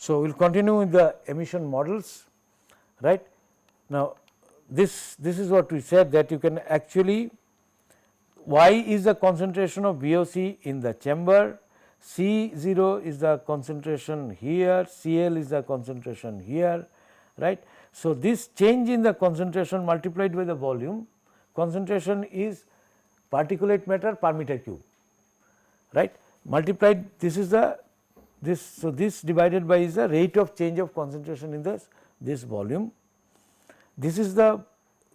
So, we will continue with the emission models, right. Now, this is what we said, that you can actually, Y is the concentration of VOC in the chamber, C0 is the concentration here, Cl is the concentration here, right. So, this change in the concentration multiplied by the volume, concentration is particulate matter per meter cube, right, multiplied, this is the this. So, this divided by is the rate of change of concentration in this volume. This is the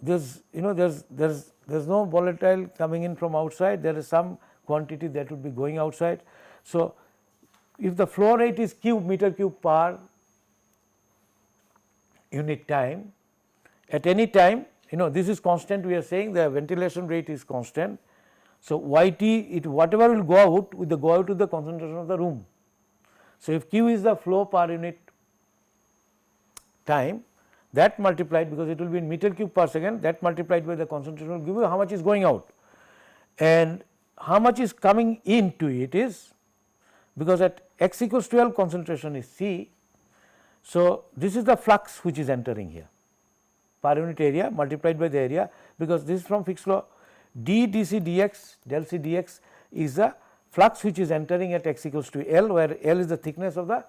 this there's no volatile coming in from outside, there is some quantity that would be going outside. So, if the flow rate is cube meter cube per unit time, at any time this is constant, we are saying the ventilation rate is constant. So, Yt it whatever will go out with the concentration of the room. So, if Q is the flow per unit time, that multiplied, because it will be in meter cube per second, that multiplied by the concentration will give you how much is going out, and how much is coming into it is, because at x equals 12 concentration is C. So, this is the flux which is entering here per unit area multiplied by the area, because this is from fixed law, d dc dx del c dx is the flux which is entering at x equals to L, where L is the thickness of the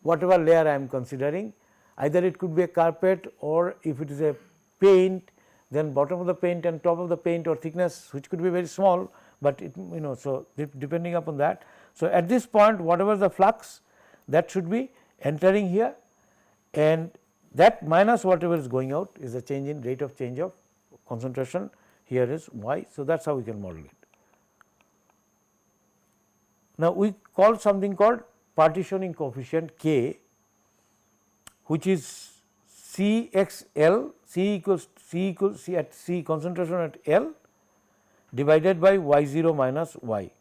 whatever layer I am considering. Either it could be a carpet, or if it is a paint, then bottom of the paint and top of the paint, or thickness which could be very small, but it so depending upon that. So, at this point whatever the flux, that should be entering here, and that minus whatever is going out is the change in rate of change of concentration, here is Y. So, that is how we can model it. Now, we call something called partitioning coefficient K, which is Cxl, C equals C at C concentration at L divided by Y0 minus Y,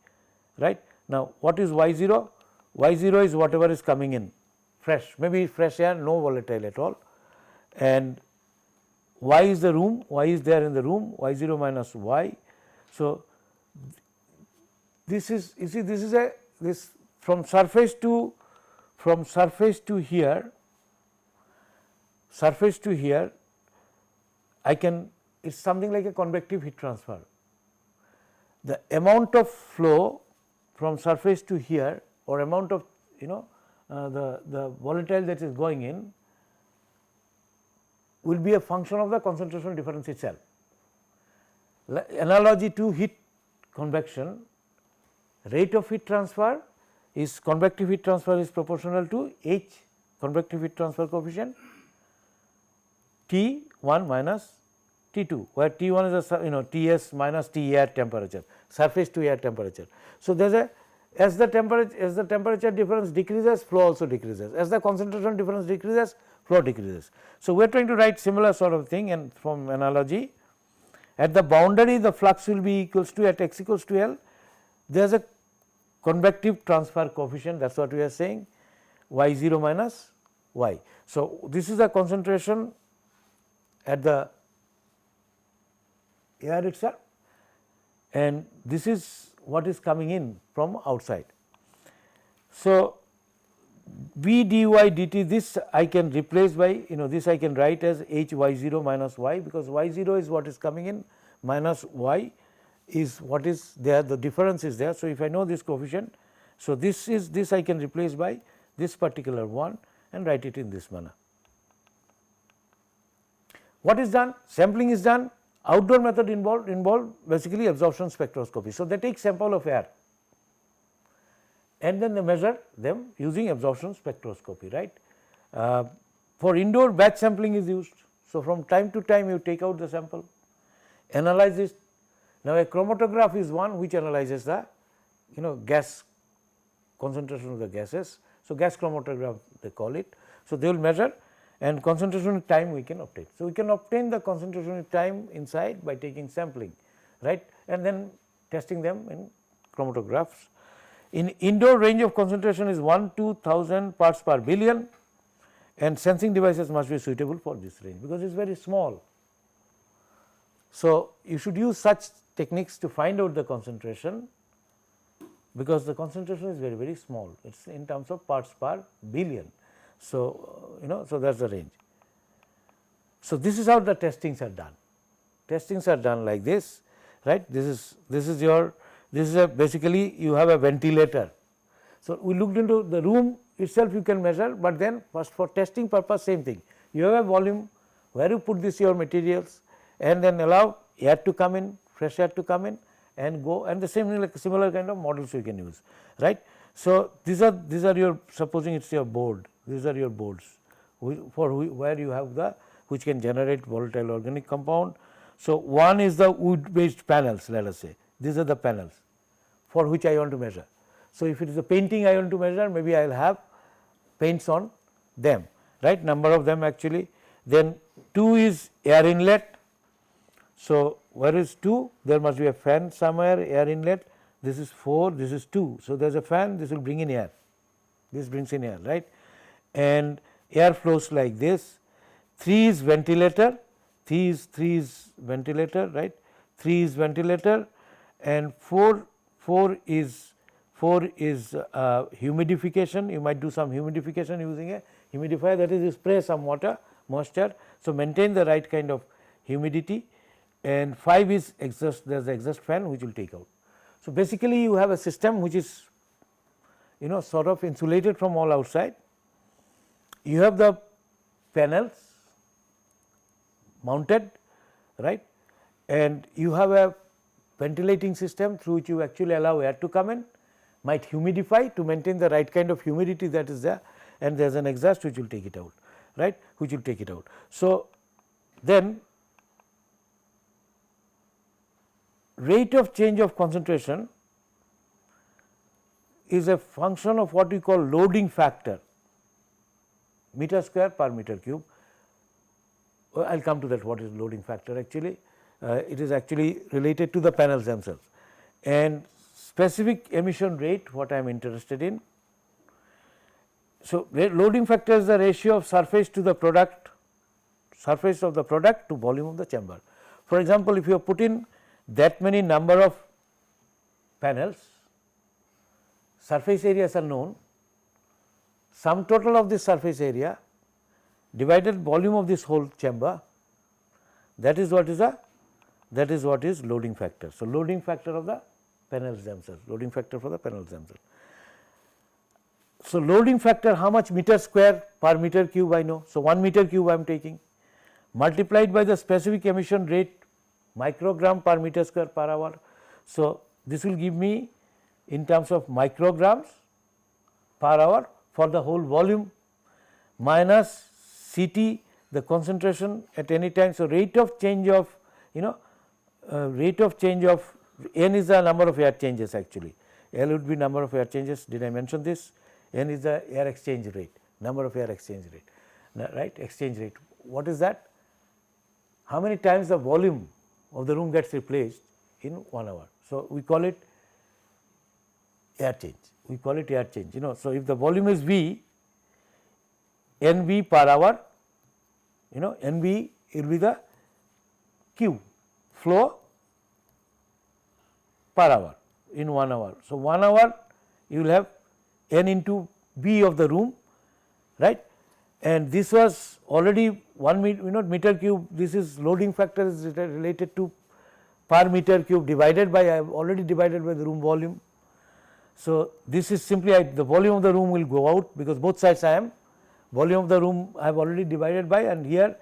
right. Now, what is Y0? Y0 is whatever is coming in fresh, maybe fresh air, no volatile at all, and Y is the room, Y is there in the room, Y0 minus Y. So, this is, you see, this is a from surface to here, I can, it is something like a convective heat transfer. The amount of flow from surface to here, or amount of the volatile that is going in, will be a function of the concentration difference itself. Analogy to heat convection, rate of heat transfer is, convective heat transfer is proportional to H, convective heat transfer coefficient, T1 minus T2, where T1 is a Ts minus T air temperature, surface to air temperature. So, there is a, as the temperature difference decreases, flow also decreases, as the concentration difference decreases, flow decreases. So, we are trying to write similar sort of thing, and from analogy, at the boundary the flux will be equals to, at x equals to L, there is a convective transfer coefficient, that is what we are saying, Y0 minus Y. So, this is the concentration at the air itself, and this is what is coming in from outside. So, V dy dt, this I can replace by, this I can write as H Y0 minus Y, because Y0 is what is coming in, minus Y is what is there, the difference is there. So, if I know this coefficient, so this is, this I can replace by this particular one and write it in this manner. What is done? Sampling is done. Outdoor method involve basically absorption spectroscopy. So, they take sample of air and then they measure them using absorption spectroscopy, right. For indoor, batch sampling is used. So, from time to time you take out the sample, analyze it. Now, a chromatograph is one which analyzes the gas concentration of the gases. So, gas chromatograph they call it. So, they will measure, and concentration time we can obtain. So, we can obtain the concentration time inside by taking sampling, right, and then testing them in chromatographs. In indoor, range of concentration is 1 to 1000 parts per billion, and sensing devices must be suitable for this range, because it is very small. So, you should use such techniques to find out the concentration, because the concentration is very, very small, it is in terms of parts per billion. So, so that is the range. So, this is how the testings are done. Testings are done like this, right. This is your, this is a basically you have a ventilator. So, we looked into the room itself you can measure, but then first for testing purpose same thing. You have a volume where you put this your materials and then allow air to come in, fresh air to come in and go, and the same like similar kind of models you can use, right. So, these are your, supposing it is your board, these are your boards where you have the, which can generate volatile organic compound. So, one is the wood based panels, let us say these are the panels for which I want to measure. So, if it is a painting I want to measure, maybe I will have paints on them, right, number of them actually. Then 2 is air inlet. So, where is 2? There must be a fan somewhere, air inlet, this is 4, this is 2. So, there is a fan, this will bring in air, this brings in air, right, and air flows like this. 3 is ventilator, 3 is ventilator, right, 3 is ventilator, and 4 is humidification. You might do some humidification using a humidifier, that is you spray some water moisture. So, maintain the right kind of humidity, and 5 is exhaust, there is the exhaust fan which will take out. So, basically you have a system which is sort of insulated from all outside. You have the panels mounted, right, and you have a ventilating system through which you actually allow air to come in, might humidify to maintain the right kind of humidity that is there, and there is an exhaust which will take it out, right, which will take it out. So, then rate of change of concentration is a function of what we call loading factor, meter square per meter cube. I will come to that, what is loading factor actually. It is actually related to the panels themselves, and specific emission rate what I am interested in. So, loading factor is the ratio of surface to the product, surface of the product to volume of the chamber. For example, if you have put in that many number of panels, surface areas are known, sum total of this surface area divided volume of this whole chamber, that is what is loading factor. So, loading factor of the panels themselves, loading factor for the panels themselves. So, loading factor how much meter square per meter cube I know. So, 1 meter cube I am taking, multiplied by the specific emission rate microgram per meter square per hour. So, this will give me in terms of micrograms per hour for the whole volume minus Ct, the concentration at any time. So, rate of change of rate of change of n is the number of air changes actually, L would be number of air changes, did I mention this, n is the air exchange rate, number of air exchange rate, right, exchange rate. What is that? How many times the volume of the room gets replaced in 1 hour. So, we call it air change, we call it air change. So, if the volume is V, NV per hour, NV will be the Q flow per hour in 1 hour. So, 1 hour you will have N into V of the room, right, and this was already 1 meter cube, this is loading factor is related to per meter cube divided by, I have already divided by the room volume. So, this is simply the volume of the room will go out, because both sides I am volume of the room I have already divided by, and here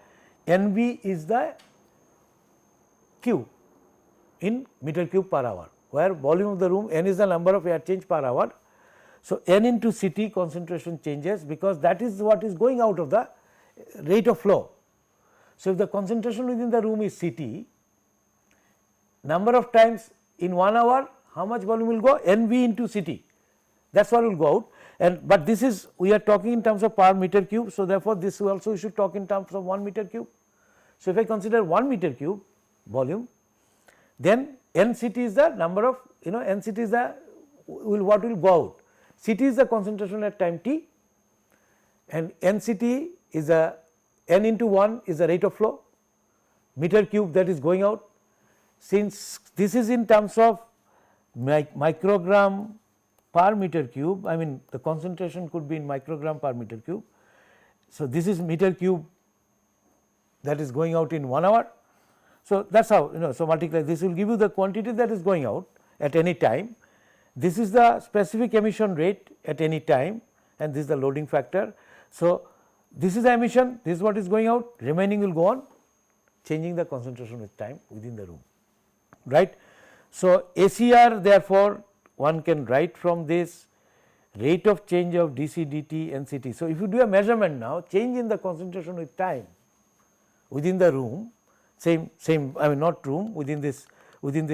NV is the Q in meter cube per hour, where volume of the room N is the number of air change per hour. So, N into Ct concentration changes, because that is what is going out of the rate of flow. So, if the concentration within the room is Ct, number of times in 1 hour how much volume will go, NV into Ct, that is what will go out. And but this is, we are talking in terms of per meter cube. So, therefore, this also we should talk in terms of 1 meter cube. So, if I consider 1 meter cube volume, then NCT is the number of NCT is the what will go out, Ct is the concentration at time t, and NCT is a N into 1 is the rate of flow meter cube that is going out. Since this is in terms of microgram per meter cube, I mean the concentration could be in microgram per meter cube. So, this is meter cube that is going out in 1 hour. So, that is how so multiply this will give you the quantity that is going out at any time. This is the specific emission rate at any time and this is the loading factor. So, this is the emission, this is what is going out, remaining will go on changing the concentration with time within the room, right. So, ACR therefore, one can write from this rate of change of dC dt NCT. So, if you do a measurement now, change in the concentration with time within the room, same I mean not room, within this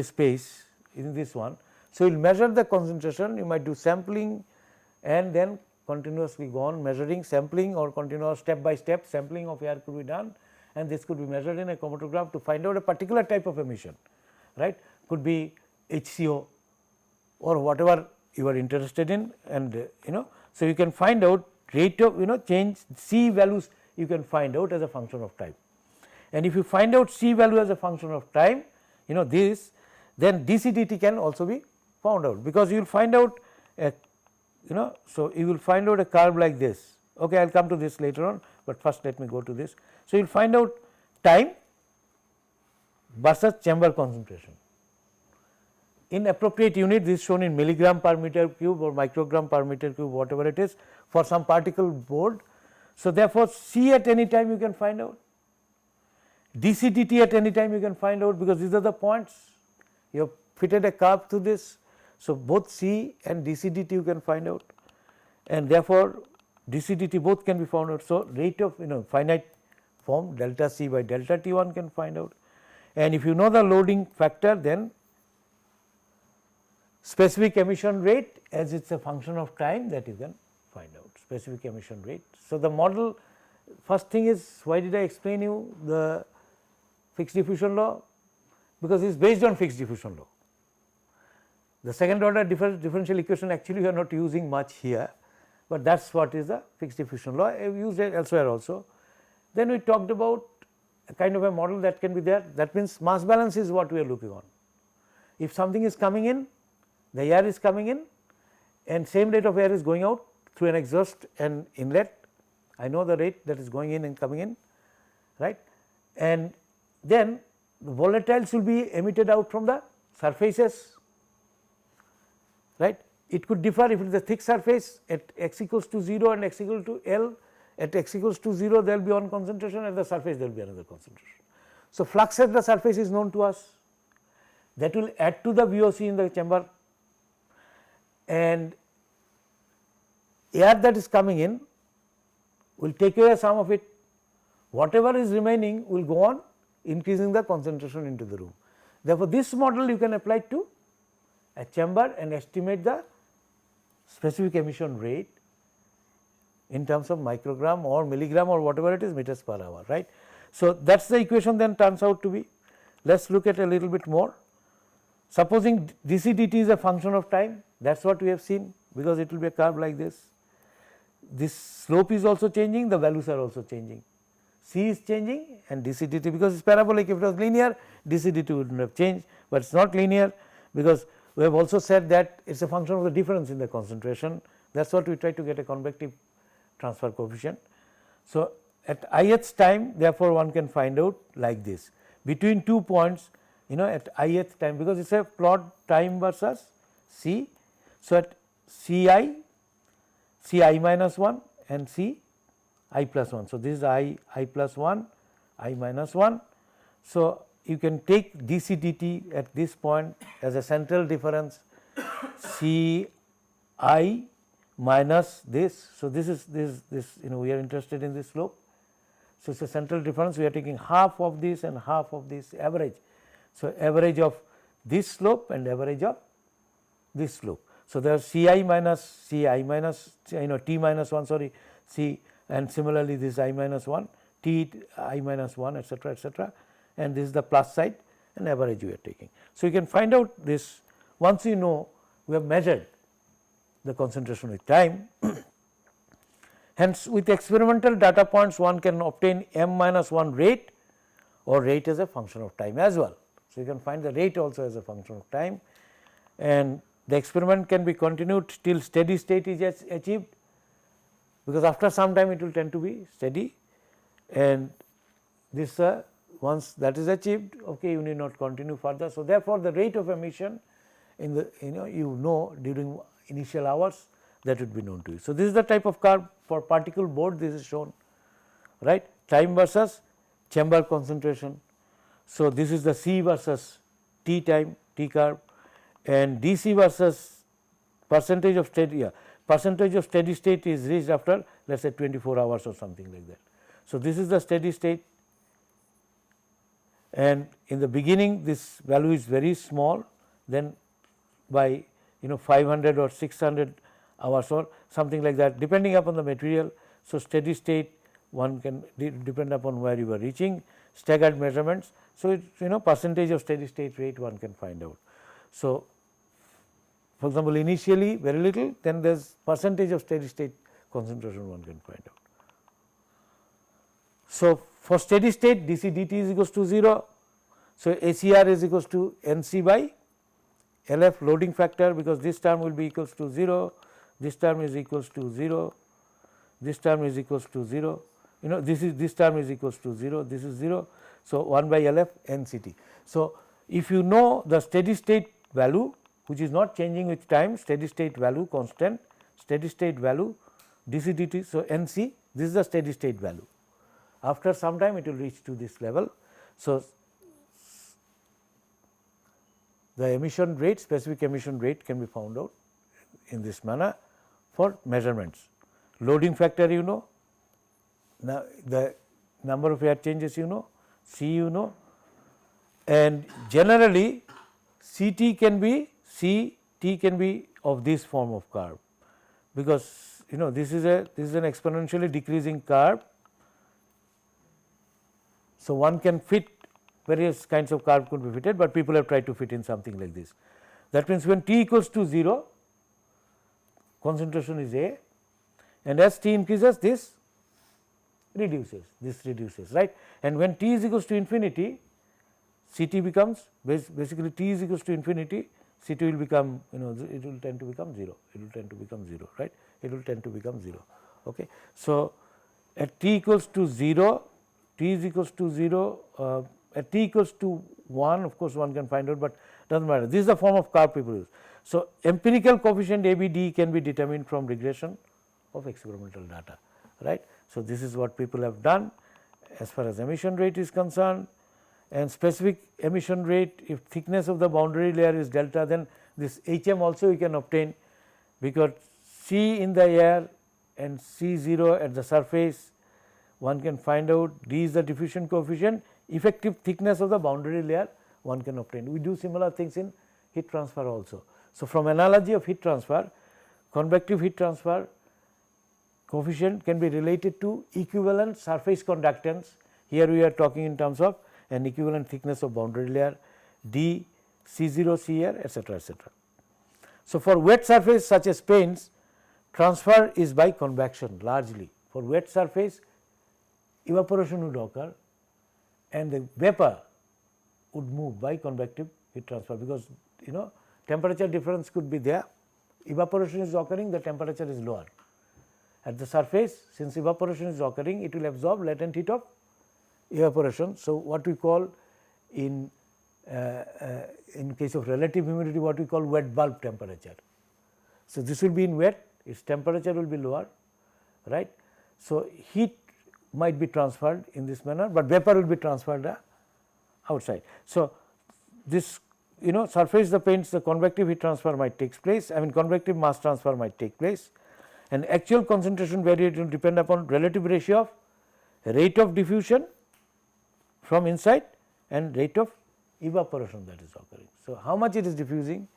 space, within this one. So, you will measure the concentration, you might do sampling and then continuously go on measuring, sampling or continuous step by step sampling of air could be done, and this could be measured in a chromatograph to find out a particular type of emission, right, could be HCO or whatever you are interested in, and so you can find out rate of change, C values you can find out as a function of time. And if you find out C value as a function of time, this, then dC dt can also be found out, because you will find out a so you will find out a curve like this. Okay, I will come to this later on, but first let me go to this. So, you will find out time versus chamber concentration in appropriate unit, this is shown in milligram per meter cube or microgram per meter cube, whatever it is for some particle board. So, therefore, C at any time you can find out, dC dt at any time you can find out, because these are the points you have fitted a curve to this. So, both C and dC dt you can find out, and therefore, dC dt both can be found out. So, rate of finite form delta C by delta T one can find out, and if you know the loading factor, then specific emission rate as it is a function of time, that you can find out specific emission rate. So, the model, first thing is, why did I explain you the fixed diffusion law? Because it is based on fixed diffusion law. The second order differential equation actually we are not using much here, but that is what is the fixed diffusion law. I have used it elsewhere also. Then we talked about a kind of a model that can be there, that means mass balance is what we are looking on. If something is coming in, the air is coming in and same rate of air is going out through an exhaust and inlet, I know the rate that is going in and coming in, right, and then the volatiles will be emitted out from the surfaces, right. It could differ if it is a thick surface at x equals to 0 and x equal to L, at x equals to 0 there will be one concentration, at the surface there will be another concentration. So, flux at the surface is known to us, that will add to the VOC in the chamber, and air that is coming in will take away some of it, whatever is remaining will go on increasing the concentration into the room. Therefore, this model you can apply to a chamber and estimate the specific emission rate in terms of microgram or milligram or whatever it is meters per hour, right. So, that is the equation then turns out to be. Let us look at a little bit more. Supposing dC dt is a function of time, that is what we have seen, because it will be a curve like this. This slope is also changing, the values are also changing. C is changing and dC dt, because it is parabolic. If it was linear, dC dt would not have changed, but it is not linear, because we have also said that it is a function of the difference in the concentration. That is what we try to get a convective transfer coefficient. So, at ith time, therefore, one can find out like this between 2 points at ith time, because it is a plot time versus C. So, at Ci, Ci minus 1 and Ci plus 1. So, this is I plus 1, I minus 1. So, you can take dC dt at this point as a central difference Ci minus this. So, this is we are interested in this slope. So, it is a central difference, we are taking half of this and half of this average. So, average of this slope and average of this slope. So, there is Ci minus T minus 1 sorry C, and similarly this I minus 1 T I minus 1 etc., and this is the plus side and average we are taking. So, you can find out this once you know we have measured the concentration with time. Hence, with experimental data points one can obtain m minus 1 rate or rate as a function of time as well. So, you can find the rate also as a function of time, and the experiment can be continued till steady state is achieved, because after some time it will tend to be steady, and this once that is achieved, okay, you need not continue further. So, therefore, the rate of emission in the during initial hours, that would be known to you. So, this is the type of curve for particle board, this is shown, right, time versus chamber concentration. So, this is the C versus T time, T curve, and DC versus percentage of steady state is reached after, let us say 24 hours or something like that. So, this is the steady state, and in the beginning this value is very small, then by 500 or 600 hours or something like that, depending upon the material. So, steady state one can depend upon where you are reaching, staggered measurements. So, it percentage of steady state rate one can find out. So, for example, initially very little, then there is percentage of steady state concentration one can find out. So, for steady state dc dt is equals to 0. So, ACR is equals to NC by LF loading factor, because this term will be equals to 0, this term is equals to 0, this term is equals to 0, this term is equals to 0, this is 0. So, 1 by LF NCT. So, if you know the steady state value, which is not changing with time, steady state value constant, steady state value dc dt. So, NC, this is the steady state value. After some time it will reach to this level. So, the emission rate, specific emission rate can be found out in this manner for measurements. Loading factor now the number of air changes C and generally CT can be of this form of curve, because this is an exponentially decreasing curve. So, one can fit various kinds of curve could be fitted, but people have tried to fit in something like this. That means, when T equals to 0, concentration is A, and as T increases, this reduces, right, and when T is equals to infinity, CT becomes basically T is equals to infinity, CT will become it will tend to become 0, right, it will tend to become 0. Okay. So, at T equals to 0, T is equals to 0, at T equals to 1, of course, one can find out, but does not matter. This is the form of curve people use. So, empirical coefficient ABD can be determined from regression of experimental data, right. So, this is what people have done as far as emission rate is concerned, and specific emission rate, if thickness of the boundary layer is delta, then this HM also we can obtain, because C in the air and C0 at the surface, one can find out D is the diffusion coefficient, effective thickness of the boundary layer one can obtain. We do similar things in heat transfer also. So, from analogy of heat transfer, convective heat transfer coefficient can be related to equivalent surface conductance. Here we are talking in terms of an equivalent thickness of boundary layer D, C0, C air, etc., etc. So, for wet surface such as paints, transfer is by convection largely. For wet surface, evaporation would occur and the vapor would move by convective heat transfer, because temperature difference could be there, evaporation is occurring, the temperature is lower. At the surface, since evaporation is occurring, it will absorb latent heat of evaporation. So, what we call in case of relative humidity, what we call wet bulb temperature. So, this will be in wet, its temperature will be lower, right. So, heat might be transferred in this manner, but vapor will be transferred outside. So, this surface the paints, the convective heat transfer might take place, convective mass transfer might take place, and actual concentration variation will depend upon relative ratio of rate of diffusion from inside and rate of evaporation that is occurring. So, how much it is diffusing?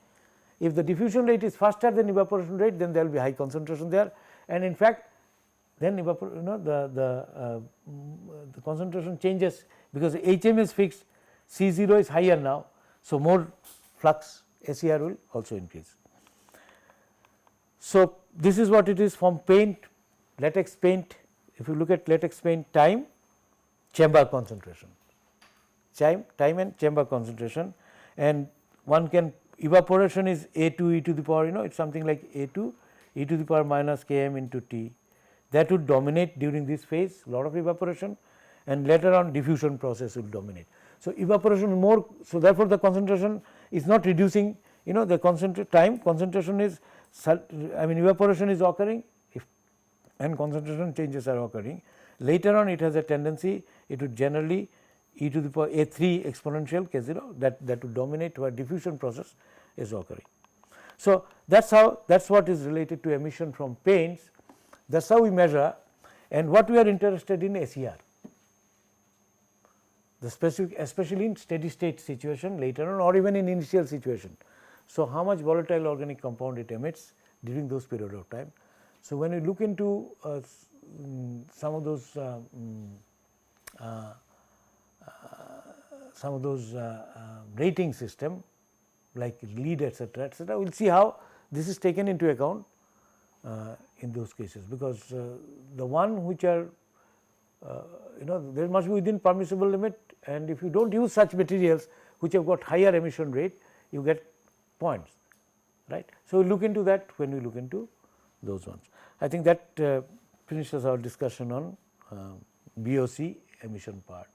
If the diffusion rate is faster than evaporation rate, then there will be high concentration there, and in fact, then the concentration changes, because HM is fixed, C0 is higher now. So, more flux ACR will also increase. So, this is what it is from paint, latex paint. If you look at latex paint, time, chamber concentration, time and chamber concentration, and one can evaporation is A2 e to the power, it is something like A2 e to the power minus km into T, that would dominate during this phase, lot of evaporation, and later on diffusion process will dominate. So, evaporation more, so therefore, the concentration is not reducing, the concentration is, evaporation is occurring and concentration changes are occurring. Later on it has a tendency, it would generally e to the power A3 exponential k0 that would dominate where diffusion process is occurring. So, that is what is related to emission from paints, that is how we measure, and what we are interested in SER, the specific, especially in steady state situation later on or even in initial situation. So, how much volatile organic compound it emits during those period of time. So, when we look into some of those rating system like lead etc., we will see how this is taken into account in those cases, because the one which are there must be within permissible limit, and if you do not use such materials which have got higher emission rate, you get points, right. So, we will look into that when we look into those ones. I think that finishes our discussion on BOC emission part.